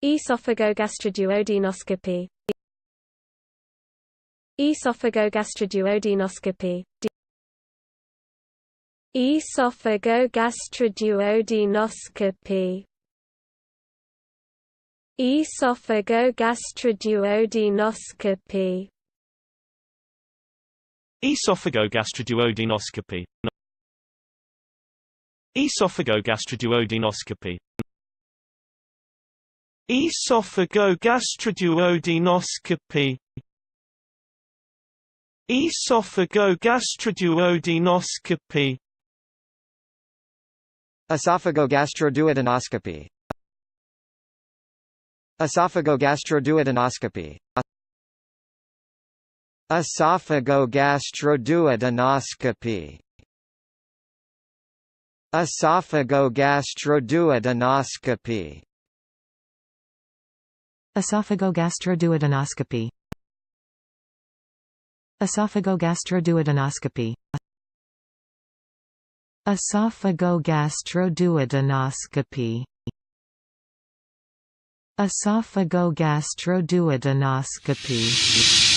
Esophagogastroduodenoscopy. Esophagogastroduodenoscopy. Esophagogastroduodenoscopy. Esophagogastroduodenoscopy. Esophagogastroduodenoscopy. Esophagogastroduodenoscopy. Esophagogastroduodenoscopy. Esophagogastroduodenoscopy. Esophagogastroduodenoscopy. Esophagogastroduodenoscopy. Esophagogastroduodenoscopy. Esophagogastroduodenoscopy. Esophagogastroduodenoscopy. Esophagogastroduodenoscopy. Esophagogastroduodenoscopy. Esophagogastroduodenoscopy.